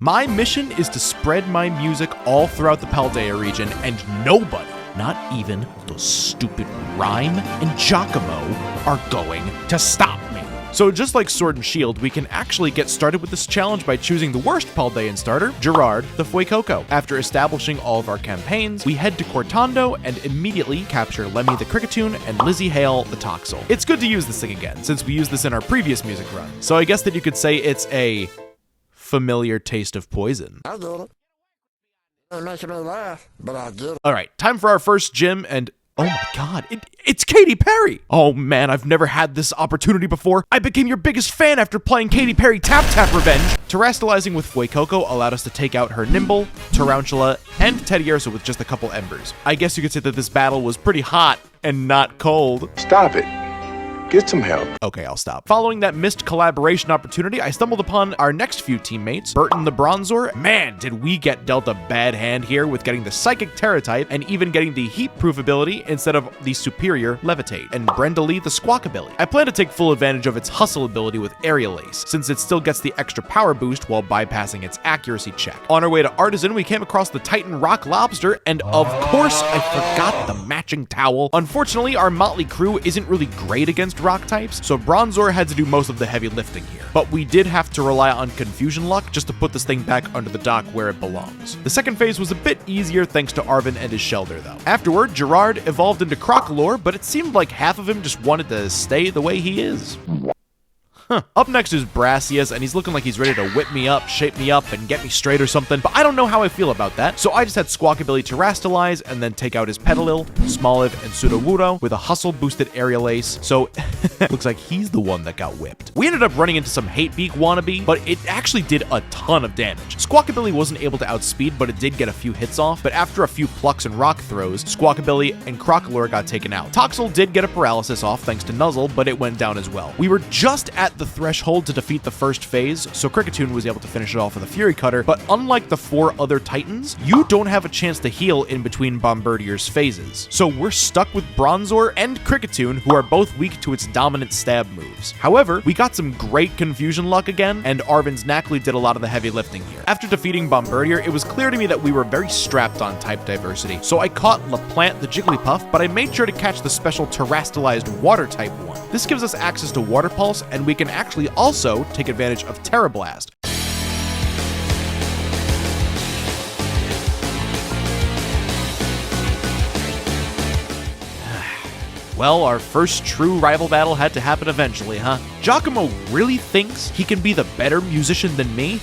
My mission is to spread my music all throughout the Paldea region, and nobody, not even the stupid Ryme and Giacomo, are going to stop me. So just like Sword and Shield, we can actually get started with this challenge by choosing the worst Paldean starter, Gerard the Fuecoco. After establishing all of our campaigns, we head to Cortando and immediately capture Lemmy the Cricketoon and Lizzie Hale the Toxel. It's good to use this thing again, since we used this in our previous music run. So I guess that you could say it's a familiar taste of poison. I did it. It makes me laugh, but I did it. Alright, time for our first gym, and oh my god, it's Katy Perry! Oh man, I've never had this opportunity before. I became your biggest fan after playing Katy Perry Tap Tap Revenge. Terastallizing with Fuecoco allowed us to take out her Nimble, Tarantula, and Teddiursa with just a couple embers. I guess you could say that this battle was pretty hot and not cold. Stop it. Get some help. Okay, I'll stop. Following that missed collaboration opportunity, I stumbled upon our next few teammates, Burton the Bronzor. Man, did we get dealt a bad hand here with getting the Psychic Terra type and even getting the Heat-proof ability instead of the superior Levitate, and Brenda Lee the Squawk ability. I plan to take full advantage of its Hustle ability with Aerial Ace, since it still gets the extra power boost while bypassing its accuracy check. On our way to Artisan, we came across the Titan Rock Lobster, and of course, I forgot the matching towel. Unfortunately, our motley crew isn't really great against rock types, so Bronzor had to do most of the heavy lifting here. But we did have to rely on Confusion Luck just to put this thing back under the dock where it belongs. The second phase was a bit easier thanks to Arven and his Shelter though. Afterward, Gerard evolved into Crocolore, but it seemed like half of him just wanted to stay the way he is. Up next is Brassius, and he's looking like he's ready to whip me up, shape me up, and get me straight or something, but I don't know how I feel about that, so I just had Squawkabilly Terastallize, and then take out his Petalil, Smoliv, and Sudowoodo with a Hustle-boosted Aerial Ace, so looks like he's the one that got whipped. We ended up running into some Hate Beak wannabe, but it actually did a ton of damage. Squawkabilly wasn't able to outspeed, but it did get a few hits off, but after a few plucks and rock throws, Squawkabilly and Crocolore got taken out. Toxel did get a paralysis off thanks to Nuzzle, but it went down as well. We were just at the threshold to defeat the first phase, so Cricketoon was able to finish it off with a Fury Cutter, but unlike the 4 other Titans, you don't have a chance to heal in between Bombardier's phases. So we're stuck with Bronzor and Cricketoon, who are both weak to its dominant stab moves. However, we got some great Confusion Luck again, and Arven's Knackley did a lot of the heavy lifting here. After defeating Bombardier, it was clear to me that we were very strapped on type diversity, so I caught LaPlante the Jigglypuff, but I made sure to catch the special Terastallized Water type one. This gives us access to Water Pulse, and we can actually also take advantage of Terra Blast. Well, our first true rival battle had to happen eventually, huh? Giacomo really thinks he can be the better musician than me?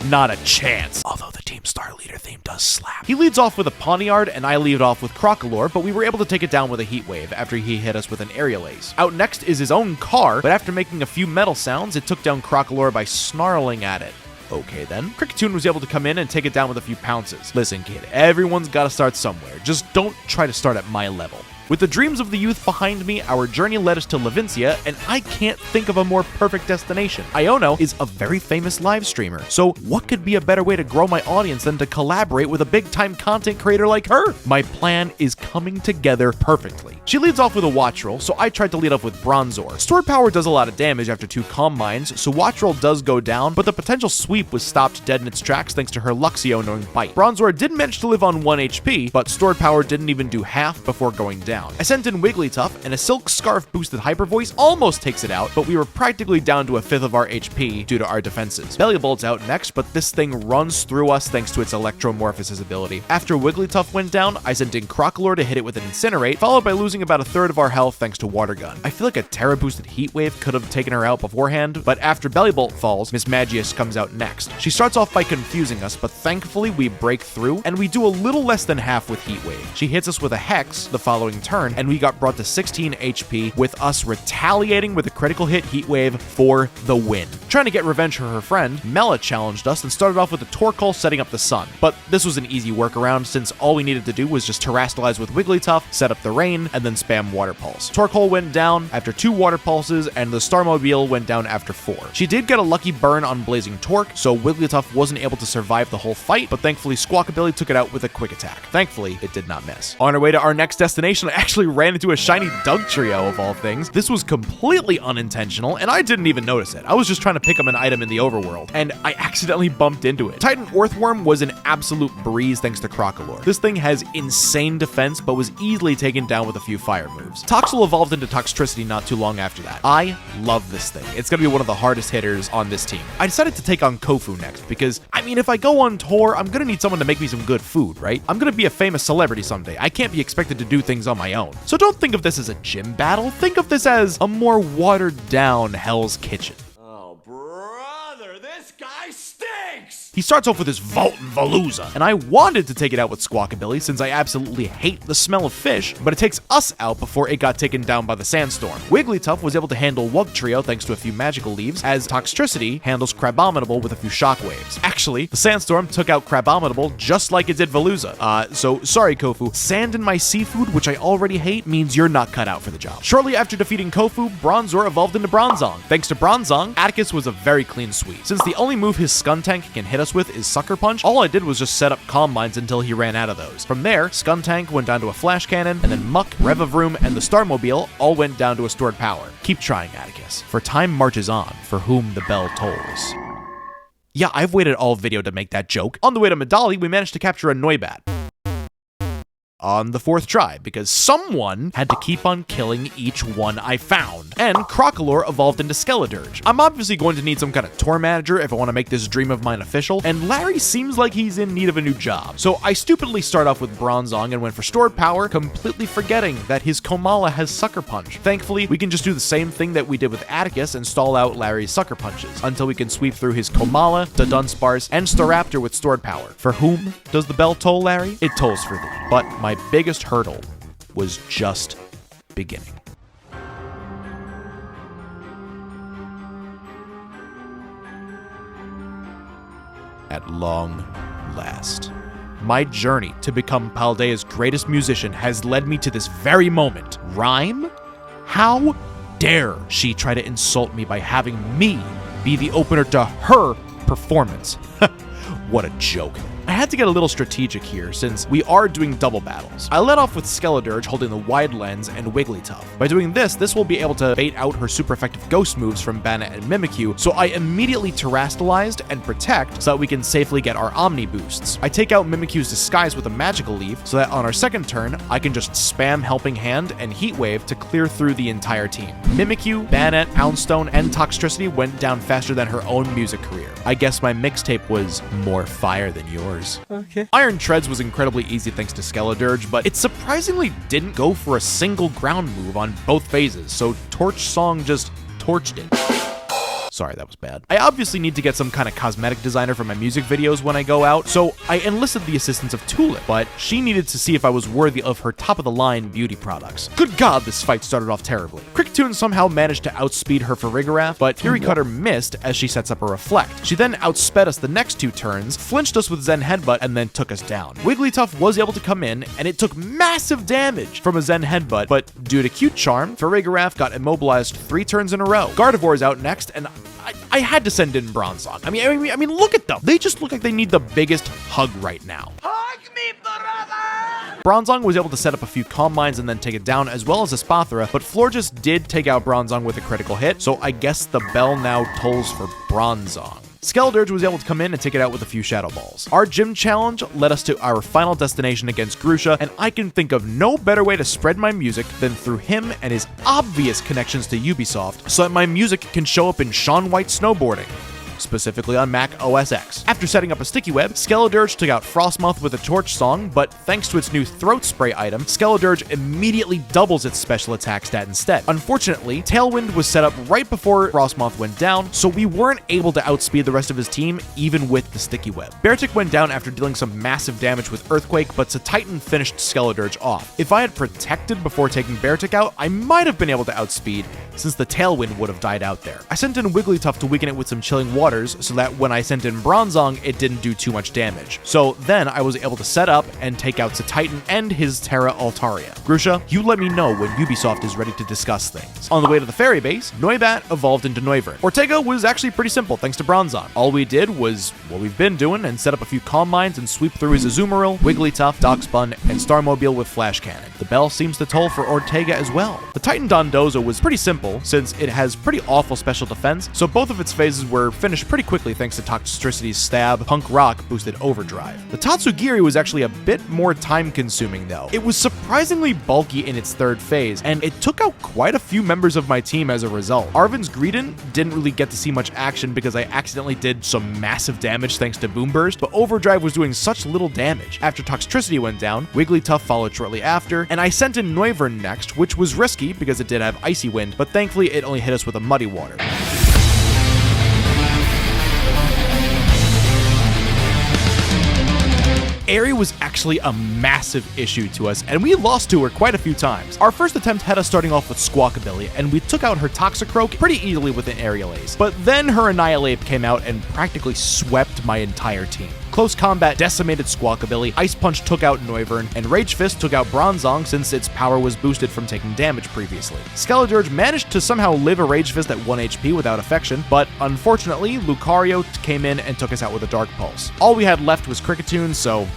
Not a chance. Although the Team Star Leader theme does slap. He leads off with a Pawniard, and I lead off with Crocolore, but we were able to take it down with a Heat Wave after he hit us with an Aerial Ace. Out next is his own car, but after making a few metal sounds, it took down Crocolore by snarling at it. Okay then. Cricketoon was able to come in and take it down with a few pounces. Listen kid, everyone's gotta start somewhere. Just don't try to start at my level. With the dreams of the youth behind me, our journey led us to Levincia, and I can't think of a more perfect destination. Iono is a very famous live streamer, so what could be a better way to grow my audience than to collaborate with a big-time content creator like her? My plan is coming together perfectly. She leads off with a Watch Roll, so I tried to lead off with Bronzor. Sword Power does a lot of damage after 2 Calm Minds, so Watch Roll does go down, but the potential sweep was stopped dead in its tracks thanks to her Luxio knowing Bite. Bronzor did manage to live on 1 HP, but Sword Power didn't even do half before going down. I sent in Wigglytuff, and a Silk Scarf boosted Hyper Voice almost takes it out, but we were practically down to a 5th of our HP due to our defenses. Bellybolt's out next, but this thing runs through us thanks to its Electromorphosis ability. After Wigglytuff went down, I sent in Crocolore to hit it with an Incinerate, followed by losing about 1/3 of our health thanks to Water Gun. I feel like a Terra boosted Heat Wave could have taken her out beforehand, but after Bellybolt falls, Miss Magius comes out next. She starts off by confusing us, but thankfully we break through, and we do a little less than half with Heat Wave. She hits us with a Hex the following turn, and we got brought to 16 HP with us retaliating with a critical hit Heat Wave for the win. Trying to get revenge for her friend, Mela challenged us and started off with a Torkoal setting up the sun, but this was an easy workaround since all we needed to do was just Terastallize with Wigglytuff, set up the rain, and then spam Water Pulse. Torkoal went down after 2 Water Pulses, and the Starmobile went down after 4. She did get a lucky burn on Blazing Torque, so Wigglytuff wasn't able to survive the whole fight, but thankfully Squawkabilly took it out with a Quick Attack. Thankfully, it did not miss. On our way to our next destination, I actually ran into a shiny Dugtrio of all things. This was completely unintentional, and I didn't even notice it. I was just trying to pick up an item in the overworld, and I accidentally bumped into it. Titan Earthworm was an absolute breeze thanks to Crocolore. This thing has insane defense, but was easily taken down with a few fire moves. Toxel evolved into Toxtricity not too long after that. I love this thing. It's gonna be one of the hardest hitters on this team. I decided to take on Kofu next because, I mean, if I go on tour, I'm gonna need someone to make me some good food, right? I'm gonna be a famous celebrity someday. I can't be expected to do things on my own. So don't think of this as a gym battle. Think of this as a more watered down Hell's Kitchen. Oh, brother, this guy stinks! He starts off with his Volt and Veluza, and I wanted to take it out with Squawkabilly since I absolutely hate the smell of fish, but it takes us out before it got taken down by the Sandstorm. Wigglytuff was able to handle Wugtrio thanks to a few magical leaves, as Toxtricity handles Crabominable with a few shockwaves. Actually, the Sandstorm took out Crabominable just like it did Veluza. So sorry Kofu, sand in my seafood, which I already hate, means you're not cut out for the job. Shortly after defeating Kofu, Bronzor evolved into Bronzong. Thanks to Bronzong, Atticus was a very clean sweep. Since the only move his Skuntank can hit us with is Sucker Punch, all I did was just set up Calm Minds until he ran out of those. From there, Skuntank went down to a Flash Cannon, and then Muck, Revavroom, and the Starmobile all went down to a stored power. Keep trying, Atticus, for time marches on for whom the bell tolls. Yeah, I've waited all video to make that joke. On the way to Medali, we managed to capture a Noibat on the 4th try, because someone had to keep on killing each one I found. And Crocolore evolved into Skeledirge. I'm obviously going to need some kind of tour manager if I want to make this dream of mine official, and Larry seems like he's in need of a new job. So I stupidly start off with Bronzong and went for stored power, completely forgetting that his Komala has Sucker Punch. Thankfully, we can just do the same thing that we did with Atticus and stall out Larry's Sucker Punches, until we can sweep through his Komala, the Dunsparce, and Staraptor with stored power. For whom does the bell toll, Larry? It tolls for thee. But my biggest hurdle was just beginning. At long last, my journey to become Paldea's greatest musician has led me to this very moment. Ryme? How dare she try to insult me by having me be the opener to her performance? What a joke. I had to get a little strategic here since we are doing double battles. I led off with Skeledirge holding the wide lens and Wigglytuff. By doing this will be able to bait out her super effective ghost moves from Bannet and Mimikyu, so I immediately Terastallized and Protect so that we can safely get our Omni boosts. I take out Mimikyu's Disguise with a magical leaf so that on our second turn, I can just spam Helping Hand and Heat Wave to clear through the entire team. Mimikyu, Bannet, Poundstone, and Toxtricity went down faster than her own music career. I guess my mixtape was more fire than yours. Okay. Iron Treads was incredibly easy thanks to Skeledirge, but it surprisingly didn't go for a single ground move on both phases, so Torch Song just torched it. Sorry, that was bad. I obviously need to get some kind of cosmetic designer for my music videos when I go out, so I enlisted the assistance of Tulip, but she needed to see if I was worthy of her top-of-the-line beauty products. Good God, this fight started off terribly. Cricketune somehow managed to outspeed her Farigiraf, but Fury Cutter missed as she sets up a Reflect. She then outsped us the next 2 turns, flinched us with Zen Headbutt, and then took us down. Wigglytuff was able to come in, and it took massive damage from a Zen Headbutt, but due to Cute Charm, Farigiraf got immobilized 3 turns in a row. Gardevoir is out next, and I had to send in Bronzong. I mean, look at them. They just look like they need the biggest hug right now. Hug me, brother! Bronzong was able to set up a few Calm Minds and then take it down, as well as a Spathra, but Florges did take out Bronzong with a critical hit, so I guess the bell now tolls for Bronzong. Skeledirge was able to come in and take it out with a few Shadow Balls. Our gym challenge led us to our final destination against Grusha, and I can think of no better way to spread my music than through him and his obvious connections to Ubisoft, so that my music can show up in Shaun White snowboarding, specifically on Mac OS X. After setting up a sticky web, Skeledirge took out Frostmoth with a Torch Song, but thanks to its new Throat Spray item, Skeledirge immediately doubles its special attack stat instead. Unfortunately, Tailwind was set up right before Frostmoth went down, so we weren't able to outspeed the rest of his team even with the sticky web. Beartic went down after dealing some massive damage with Earthquake, but Titan finished Skeledirge off. If I had protected before taking Beartic out, I might have been able to outspeed, since the Tailwind would have died out there. I sent in Wigglytuff to weaken it with some Chilling Waters so that when I sent in Bronzong, it didn't do too much damage. So then I was able to set up and take out Titan and his Terra Altaria. Grusha, you let me know when Ubisoft is ready to discuss things. On the way to the fairy base, Noibat evolved into Noivern. Ortega was actually pretty simple thanks to Bronzong. All we did was what we've been doing and set up a few Calm Minds and sweep through his Azumarill, Wigglytuff, Darkspun, and Starmobile with Flash Cannon. The bell seems to toll for Ortega as well. The Titan Dondozo was pretty simple since it has pretty awful special defense, so both of its phases were finished pretty quickly thanks to Toxtricity's Stab, Punk Rock boosted Overdrive. The Tatsugiri was actually a bit more time-consuming though. It was surprisingly bulky in its third phase, and it took out quite a few members of my team as a result. Arven's Greedent didn't really get to see much action because I accidentally did some massive damage thanks to Boom Burst, but Overdrive was doing such little damage. After Toxtricity went down, Wigglytuff followed shortly after, and I sent in Noivern next, which was risky because it did have Icy Wind, but thankfully it only hit us with a Muddy Water. Aerie was actually a massive issue to us, and we lost to her quite a few times. Our first attempt had us starting off with Squawkabilly, and we took out her Toxicroak pretty easily with an Aerial Ace. But then her Annihilate came out and practically swept my entire team. Close Combat decimated Squawkabilly, Ice Punch took out Noivern, and Rage Fist took out Bronzong since its power was boosted from taking damage previously. Skeledirge managed to somehow live a Rage Fist at 1 HP without affection, but unfortunately, Lucario came in and took us out with a Dark Pulse. All we had left was Kricketune, so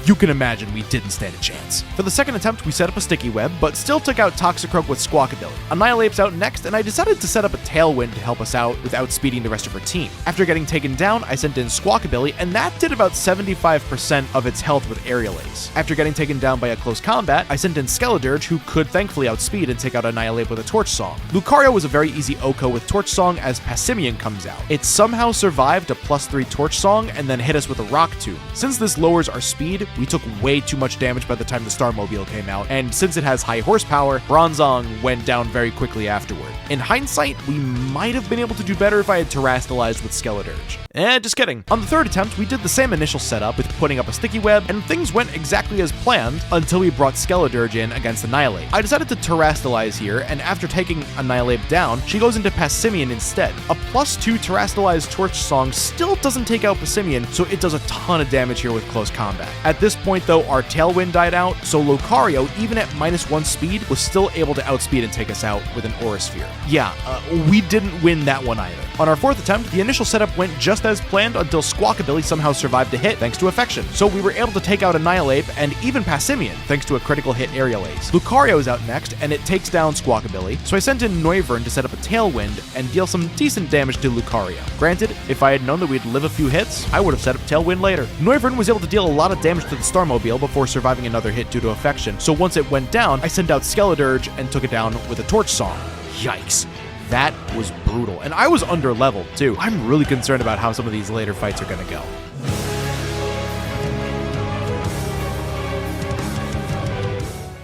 you can imagine we didn't stand a chance. For the second attempt, we set up a Sticky Web, but still took out Toxicroak with Squawkabilly. Annihilape's out next, and I decided to set up a Tailwind to help us out without outspeeding the rest of her team. After getting taken down, I sent in Squawkabilly, and that did about 75% of its health with Aerial Ace. After getting taken down by a close combat, I sent in Skeledirge, who could thankfully outspeed and take out Annihilape with a Torch Song. Lucario was a very easy OHKO with Torch Song as Passimian comes out. It somehow survived a +3 Torch Song and then hit us with a Rock Tomb. Since this lowers our speed, we took way too much damage by the time the Starmobile came out, and since it has high horsepower, Bronzong went down very quickly afterward. In hindsight, we might have been able to do better if I had Terastallized with Skeledirge. Just kidding. On the third attempt, we did the same initial setup with putting up a Sticky Web, and things went exactly as planned until we brought Skeledirge in against Annihilate. I decided to Terastallize here, and after taking Annihilate down, she goes into Passimian instead. A +2 Terastallized Torch Song still doesn't take out Passimian, so it does a ton of damage here with close combat. At this point though, our Tailwind died out, so Lucario, even at -1 speed, was still able to outspeed and take us out with an Aura Sphere. Yeah, we didn't win that one either. On our fourth attempt, the initial setup went just as planned until Squawkabilly somehow survived a hit thanks to Affection, so we were able to take out Annihilate and even Passimian thanks to a critical hit Aerial Ace. Lucario is out next, and it takes down Squawkabilly, so I sent in Noivern to set up a Tailwind and deal some decent damage to Lucario. Granted, if I had known that we'd live a few hits, I would have set up Tailwind later. Noivern was able to deal a lot of damage to the Starmobile before surviving another hit due to Affection, so once it went down, I sent out Skeledirge and took it down with a Torch Song. Yikes. That was brutal, and I was under-leveled too. I'm really concerned about how some of these later fights are gonna go.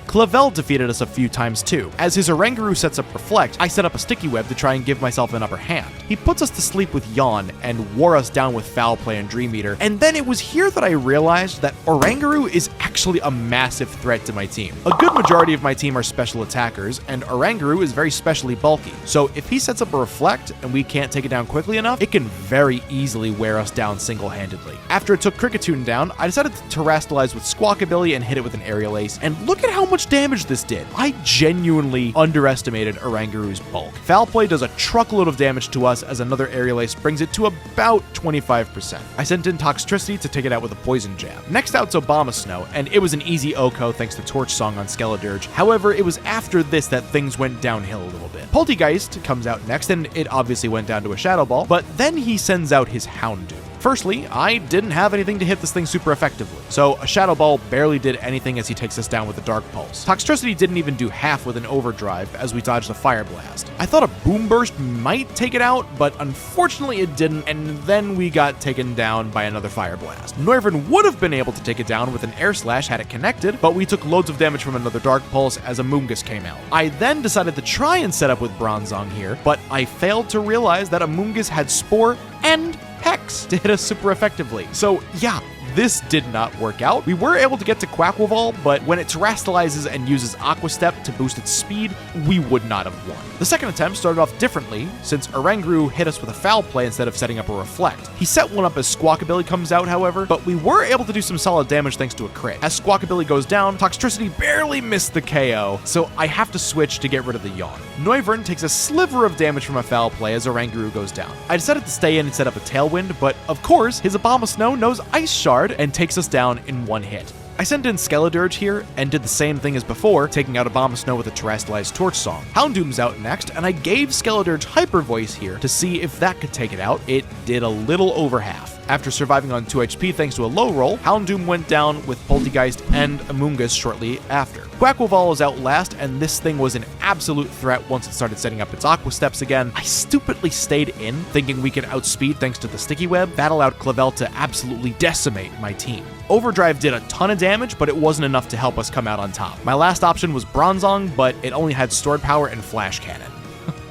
Clavel defeated us a few times too. As his Oranguru sets up Reflect, I set up a Sticky Web to try and give myself an upper hand. He puts us to sleep with Yawn and wore us down with Foul Play and Dream Eater, and then it was here that I realized that Oranguru is actually a massive threat to my team. A good majority of my team are special attackers, and Oranguru is very specially bulky, so if he sets up a Reflect and we can't take it down quickly enough, it can very easily wear us down single-handedly. After it took Kricketune down, I decided to Terastallize with Squawkabilly and hit it with an Aerial Ace, and look at how much damage this did. I genuinely underestimated Oranguru's bulk. Foul Play does a truckload of damage to us as another Aerial Ace brings it to about 25%. I sent in Toxtricity to take it out with a Poison Jab. Next out's Obama Snow, and it was an easy OHKO thanks to Torch Song on Skeledirge. However, it was after this that things went downhill a little bit. Poltegeist comes out next, and it obviously went down to a Shadow Ball, but then he sends out his Houndoom. Firstly, I didn't have anything to hit this thing super effectively, so a Shadow Ball barely did anything as he takes us down with a Dark Pulse. Toxtricity didn't even do half with an Overdrive as we dodged a Fire Blast. I thought a Boom Burst might take it out, but unfortunately it didn't, and then we got taken down by another Fire Blast. Noivern would have been able to take it down with an Air Slash had it connected, but we took loads of damage from another Dark Pulse as a Moongus came out. I then decided to try and set up with Bronzong here, but I failed to realize that a Moongus had Spore and Heck. attacks to hit us super effectively. So yeah, this did not work out. We were able to get to Quaquaval, but when it terastallizes and uses Aqua Step to boost its speed, we would not have won. The second attempt started off differently, since Oranguru hit us with a foul play instead of setting up a reflect. He set one up as Squawkabilly comes out, however, but we were able to do some solid damage thanks to a crit. As Squawkabilly goes down, Toxtricity barely missed the KO, so I have to switch to get rid of the yawn. Noivern takes a sliver of damage from a foul play as Oranguru goes down. I decided to stay in and set up a Tailwind, but of course, his Abomasnow knows Ice Shard and takes us down in one hit. I sent in Skeledirge here and did the same thing as before, taking out Abomasnow with a Terastallized Torch Song. Houndoom's out next, and I gave Skeledirge Hyper Voice here to see if that could take it out. It did a little over half. After surviving on 2 HP thanks to a low roll, Houndoom went down with Poltegeist and Amoonguss shortly after. Quaquaval is out last, and this thing was an absolute threat once it started setting up its Aqua Steps again. I stupidly stayed in, thinking we could outspeed thanks to the Sticky Web. That allowed Clavel to absolutely decimate my team. Overdrive did a ton of damage, but it wasn't enough to help us come out on top. My last option was Bronzong, but it only had Stored Power and Flash Cannon.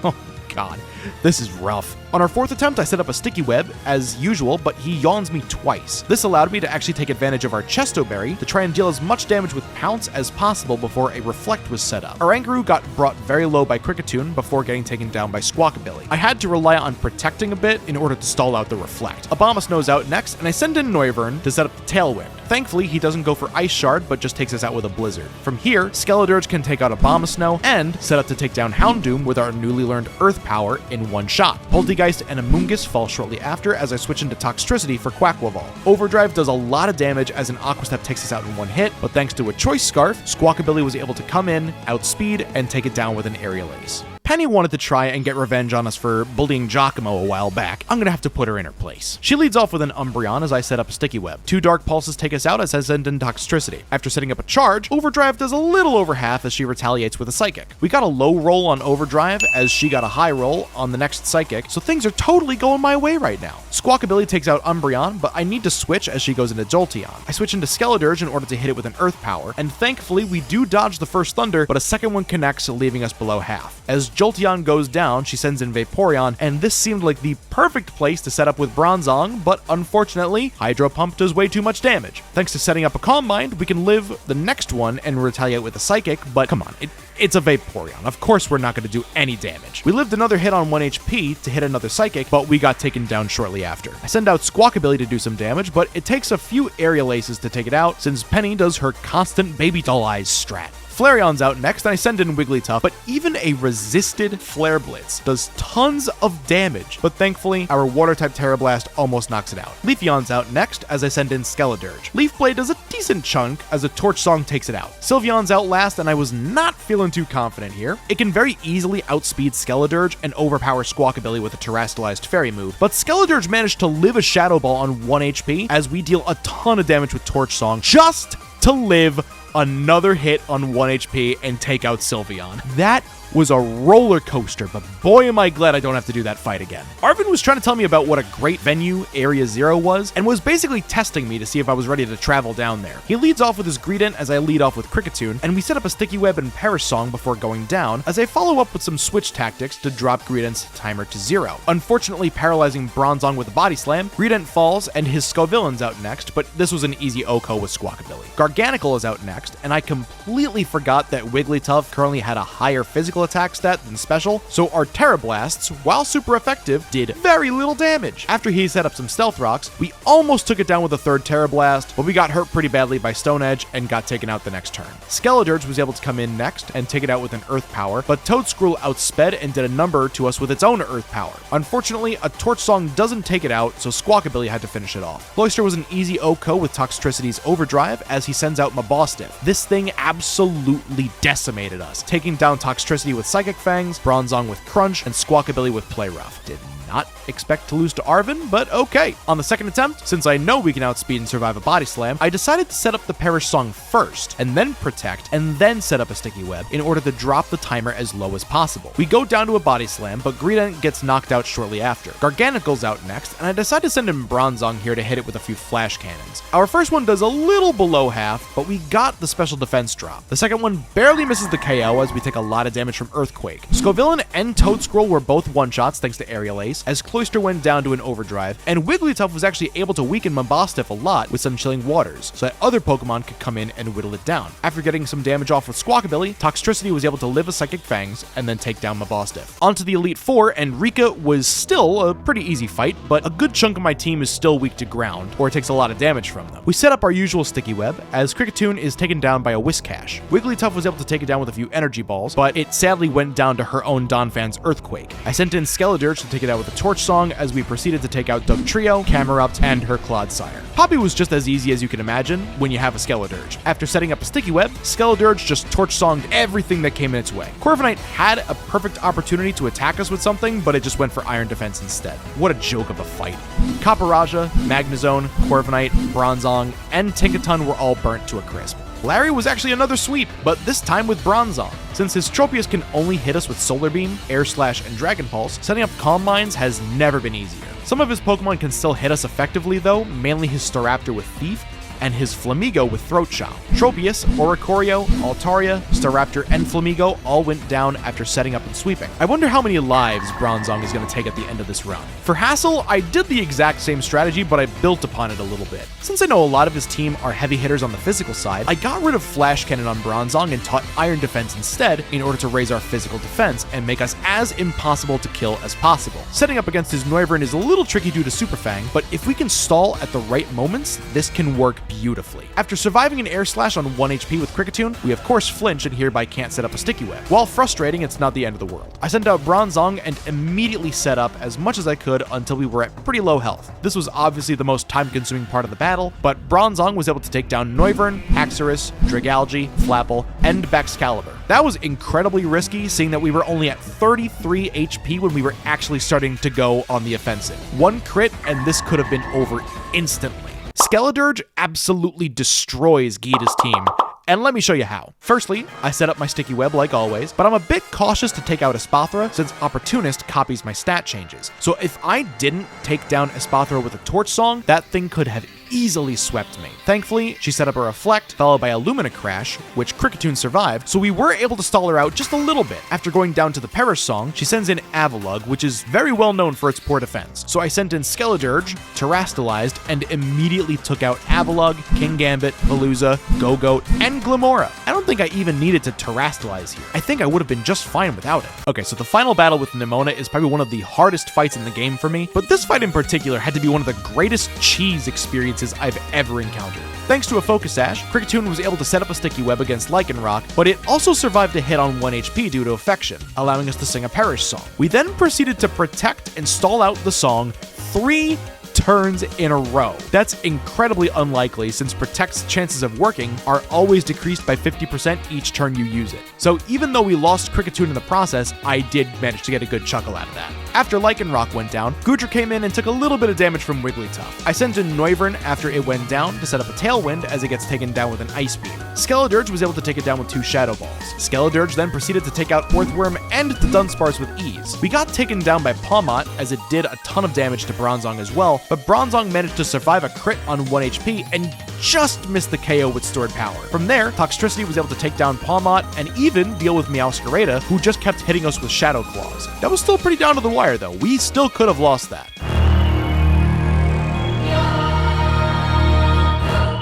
Oh god, this is rough. On our fourth attempt, I set up a Sticky Web, as usual, but he yawns me twice. This allowed me to actually take advantage of our Chesto Berry to try and deal as much damage with Pounce as possible before a Reflect was set up. Oranguru got brought very low by Kricketune before getting taken down by Squawkabilly. I had to rely on protecting a bit in order to stall out the Reflect. Abomasnow's out next, and I send in Noivern to set up the Tailwind. Thankfully, he doesn't go for Ice Shard, but just takes us out with a Blizzard. From here, Skeledirge can take out Abomasnow and set up to take down Houndoom with our newly learned Earth Power in one shot. Poltegeist and Amoonguss fall shortly after as I switch into Toxtricity for Quaquaval. Overdrive does a lot of damage as an Aqua Step takes us out in one hit, but thanks to a Choice Scarf, Squawkabilly was able to come in, outspeed, and take it down with an Aerial Ace. Penny wanted to try and get revenge on us for bullying Giacomo a while back. I'm gonna have to put her in her place. She leads off with an Umbreon as I set up a Sticky Web. 2 Dark Pulses take us out as I send in Toxtricity. After setting up a charge, Overdrive does a little over half as she retaliates with a Psychic. We got a low roll on Overdrive as she got a high roll on the next Psychic, so things are totally going my way right now. Squawkabilly takes out Umbreon, but I need to switch as she goes into Jolteon. I switch into Skeledirge in order to hit it with an Earth Power, and thankfully we do dodge the first Thunder, but a second one connects, leaving us below half. As Jolteon goes down, she sends in Vaporeon, and this seemed like the perfect place to set up with Bronzong, but unfortunately, Hydro Pump does way too much damage. Thanks to setting up a Calm Mind, we can live the next one and retaliate with a Psychic, but come on, it's a Vaporeon. Of course we're not going to do any damage. We lived another hit on 1 HP to hit another Psychic, but we got taken down shortly after. I send out Squawkabilly to do some damage, but it takes a few Aerial Aces to take it out, since Penny does her constant Baby Doll Eyes strat. Flareon's out next, and I send in Wigglytuff, but even a resisted Flare Blitz does tons of damage, but thankfully, our Water-type Terra Blast almost knocks it out. Leafeon's out next, as I send in Skeledirge. Leaf Blade does a decent chunk, as a Torch Song takes it out. Sylveon's out last, and I was not feeling too confident here. It can very easily outspeed Skeledirge and overpower Squawkabilly with a Terastallized Fairy move, but Skeledirge managed to live a Shadow Ball on 1 HP, as we deal a ton of damage with Torch Song, just to live another hit on 1 HP and take out Sylveon. That was a roller coaster, but boy am I glad I don't have to do that fight again. Arven was trying to tell me about what a great venue Area 0 was, and was basically testing me to see if I was ready to travel down there. He leads off with his Greedent as I lead off with Kricketune, and we set up a Sticky Web and Perish Song before going down, as I follow up with some switch tactics to drop Greedent's timer to 0. Unfortunately, paralyzing Bronzong with a Body Slam, Greedent falls, and his Scovillain's out next, but this was an easy OHKO with Squawkabilly. Garganical is out next, and I completely forgot that Wigglytuff currently had a higher physical attack stat than special, so our Terra Blasts, while super effective, did very little damage. After he set up some Stealth Rocks, we almost took it down with a third Terra Blast, but we got hurt pretty badly by Stone Edge and got taken out the next turn. Skeledirge was able to come in next and take it out with an Earth Power, but Toadskrull outsped and did a number to us with its own Earth Power. Unfortunately, a Torch Song doesn't take it out, so Squawkabilly had to finish it off. Cloyster was an easy OHKO with Toxtricity's Overdrive as he sends out Mabostiff. This thing absolutely decimated us, taking down Toxtricity with Psychic Fangs, Bronzong with Crunch, and Squawkabilly with Play Rough. Did not expect to lose to Arven, but okay. On the second attempt, since I know we can outspeed and survive a Body Slam, I decided to set up the Perish Song first, and then Protect, and then set up a Sticky Web in order to drop the timer as low as possible. We go down to a Body Slam, but Greedent gets knocked out shortly after. Garganicle's out next, and I decide to send in Bronzong here to hit it with a few Flash Cannons. Our first one does a little below half, but we got the special defense drop. The second one barely misses the KO as we take a lot of damage from Earthquake. Scovillain and Toadskrull were both one-shots thanks to Aerial Ace, as Cloyster went down to an overdrive, and Wigglytuff was actually able to weaken Mabostiff a lot with some Chilling Waters, so that other Pokemon could come in and whittle it down. After getting some damage off with Squawkabilly, Toxtricity was able to live a Psychic Fangs and then take down Mabostiff. Onto the Elite Four, and Rika was still a pretty easy fight, but a good chunk of my team is still weak to ground, or it takes a lot of damage from them. We set up our usual Sticky Web, as Kricketune is taken down by a Whiscash. Wigglytuff was able to take it down with a few Energy Balls, but it sadly went down to her own Donphan's Earthquake. I sent in Skeledirge to take it out with a Torch Song as we proceeded to take out Dugtrio, Camerupt, and her Clodsire. Poppy was just as easy as you can imagine when you have a Skeledirge. After setting up a Sticky Web, Skeledirge just Torch Songed everything that came in its way. Corviknight had a perfect opportunity to attack us with something, but it just went for Iron Defense instead. What a joke of a fight. Copperajah, Magnezone, Corviknight, Bronzong, and Tinkaton were all burnt to a crisp. Larry was actually another sweep, but this time with Bronzong. Since his Tropius can only hit us with Solar Beam, Air Slash, and Dragon Pulse, setting up Calm Minds has never been easier. Some of his Pokemon can still hit us effectively though, mainly his Staraptor with Thief, and his Flamigo with Throat Chop. Tropius, Oricorio, Altaria, Staraptor, and Flamigo all went down after setting up and sweeping. I wonder how many lives Bronzong is going to take at the end of this run. For Hassel, I did the exact same strategy, but I built upon it a little bit. Since I know a lot of his team are heavy hitters on the physical side, I got rid of Flash Cannon on Bronzong and taught Iron Defense instead in order to raise our physical defense and make us as impossible to kill as possible. Setting up against his Noivern is a little tricky due to Super Fang, but if we can stall at the right moments, this can work beautifully. After surviving an Air Slash on 1 HP with Kricketune, we of course flinch and hereby can't set up a Sticky Web. While frustrating, it's not the end of the world. I sent out Bronzong and immediately set up as much as I could until we were at pretty low health. This was obviously the most time-consuming part of the battle, but Bronzong was able to take down Noivern, Haxorus, Dragalge, Flapple, and Baxcalibur. That was incredibly risky, seeing that we were only at 33 HP when we were actually starting to go on the offensive. One crit and this could have been over instantly. Skeledirge absolutely destroys Gita's team, and let me show you how. Firstly, I set up my Sticky Web like always, but I'm a bit cautious to take out Espathra since Opportunist copies my stat changes. So if I didn't take down Espathra with a Torch Song, that thing could have easily swept me. Thankfully, she set up a Reflect, followed by a Lumina Crash, which Kricketune survived, so we were able to stall her out just a little bit. After going down to the Perish Song, she sends in Avalugg, which is very well known for its poor defense. So I sent in Skeledirge, Terrastalized, and immediately took out Avalugg, Kingambit, Veluza, Gogoat, and Glimora. I don't think I even needed to Terrastalize here. I think I would have been just fine without it. Okay, so the final battle with Nemona is probably one of the hardest fights in the game for me, but this fight in particular had to be one of the greatest cheese experiences I've ever encountered. Thanks to a Focus Sash, Kricketune was able to set up a Sticky Web against Lycanroc, but it also survived a hit on 1 HP due to Affection, allowing us to sing a Perish Song. We then proceeded to protect and stall out the song 3 turns in a row. That's incredibly unlikely since Protect's chances of working are always decreased by 50% each turn you use it. So even though we lost Kricketune in the process, I did manage to get a good chuckle out of that. After Lycanroc went down, Goodra came in and took a little bit of damage from Wigglytuff. I sent in Noivern after it went down to set up a Tailwind as it gets taken down with an Ice Beam. Skeledirge was able to take it down with 2 Shadow Balls. Skeledirge then proceeded to take out Orthworm and the Dunsparce with ease. We got taken down by Pawmot as it did a ton of damage to Bronzong as well, but Bronzong managed to survive a crit on 1 HP and just missed the KO with Stored Power. From there, Toxtricity was able to take down Pawmot and even deal with Meowscarada, who just kept hitting us with Shadow Claws. That was still pretty down to the wire though. We still could have lost that.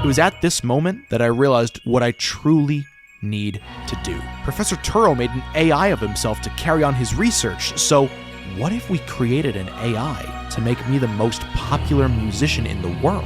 It was at this moment that I realized what I truly need to do. Professor Turo made an AI of himself to carry on his research, so what if we created an AI to make me the most popular musician in the world?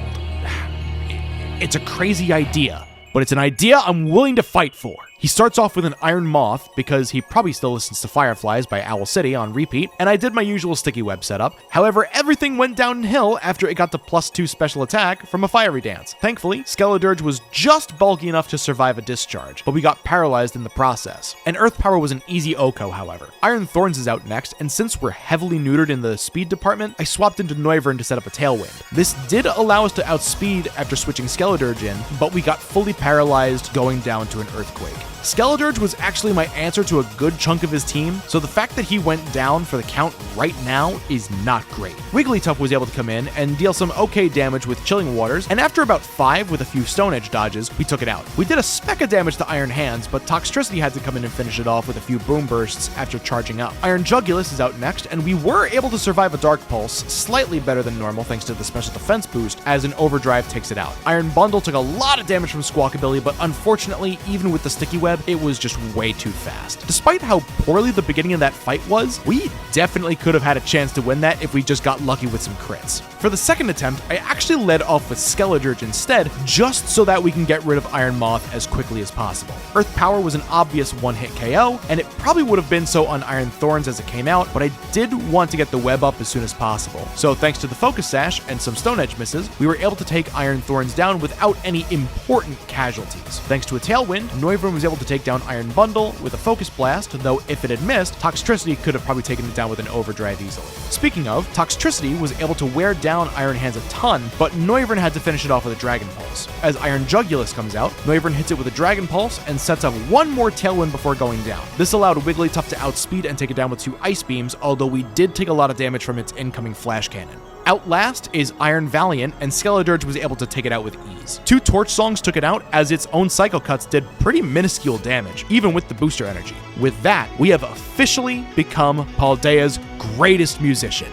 It's a crazy idea, but it's an idea I'm willing to fight for. He starts off with an Iron Moth because he probably still listens to Fireflies by Owl City on repeat, and I did my usual Sticky Web setup. However, everything went downhill after it got the +2 special attack from a Fiery Dance. Thankfully, Skeledirge was just bulky enough to survive a discharge, but we got paralyzed in the process. And Earth Power was an easy OHKO, however. Iron Thorns is out next, and since we're heavily neutered in the speed department, I swapped into Noivern to set up a Tailwind. This did allow us to outspeed after switching Skeledirge in, but we got fully paralyzed, going down to an earthquake. Skeledirge was actually my answer to a good chunk of his team, so the fact that he went down for the count right now is not great. Wigglytuff was able to come in and deal some okay damage with Chilling Waters, and after about 5 with a few Stone Edge dodges, we took it out. We did a speck of damage to Iron Hands, but Toxtricity had to come in and finish it off with a few Boom Bursts after charging up. Iron Jugulus is out next, and we were able to survive a Dark Pulse, slightly better than normal thanks to the special defense boost, as an Overdrive takes it out. Iron Bundle took a lot of damage from Squawkabilly, but unfortunately, even with the Sticky Web, it was just way too fast. Despite how poorly the beginning of that fight was, we definitely could have had a chance to win that if we just got lucky with some crits. For the second attempt, I actually led off with Skeledirge instead, just so that we can get rid of Iron Moth as quickly as possible. Earth Power was an obvious one-hit KO, and it probably would have been so on Iron Thorns as it came out, but I did want to get the web up as soon as possible. So thanks to the Focus Sash and some Stone Edge misses, we were able to take Iron Thorns down without any important casualties. Thanks to a Tailwind, Noivern was able to take down Iron Bundle with a Focus Blast, though if it had missed, Toxtricity could have probably taken it down with an Overdrive easily. Speaking of, Toxtricity was able to wear down Iron Hands a ton, but Noivern had to finish it off with a Dragon Pulse. As Iron Jugulus comes out, Noivern hits it with a Dragon Pulse and sets up one more Tailwind before going down. This allowed Wigglytuff to outspeed and take it down with 2 Ice Beams, although we did take a lot of damage from its incoming Flash Cannon. Outlast is Iron Valiant, and Skeledirge was able to take it out with ease. 2 Torch Songs took it out, as its own Psycho Cuts did pretty minuscule damage, even with the booster energy. With that, we have officially become Paldea's greatest musician.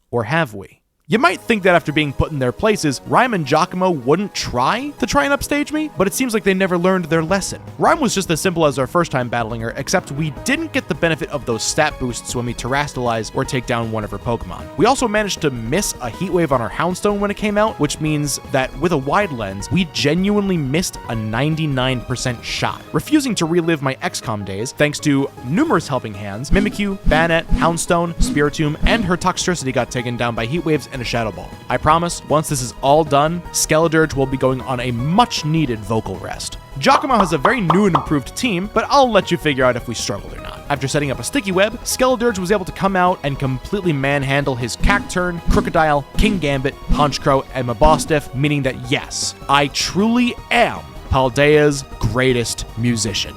Or have we? You might think that after being put in their places, Ryme and Giacomo wouldn't try and upstage me, but it seems like they never learned their lesson. Ryme was just as simple as our first time battling her, except we didn't get the benefit of those stat boosts when we Terrastalize or take down one of her Pokemon. We also managed to miss a Heat Wave on our Houndstone when it came out, which means that with a wide lens, we genuinely missed a 99% shot, refusing to relive my XCOM days thanks to numerous helping hands. Mimikyu, Banette, Houndstone, Spiritomb, and her Toxtricity got taken down by Heat Waves and a Shadow Ball. I promise, once this is all done, Skeledirge will be going on a much-needed vocal rest. Giacomo has a very new and improved team, but I'll let you figure out if we struggled or not. After setting up a Sticky Web, Skeledirge was able to come out and completely manhandle his Cacturn, Crocodile, King Gambit, Honchkrow, and Mabostiff, meaning that yes, I truly am Paldea's greatest musician.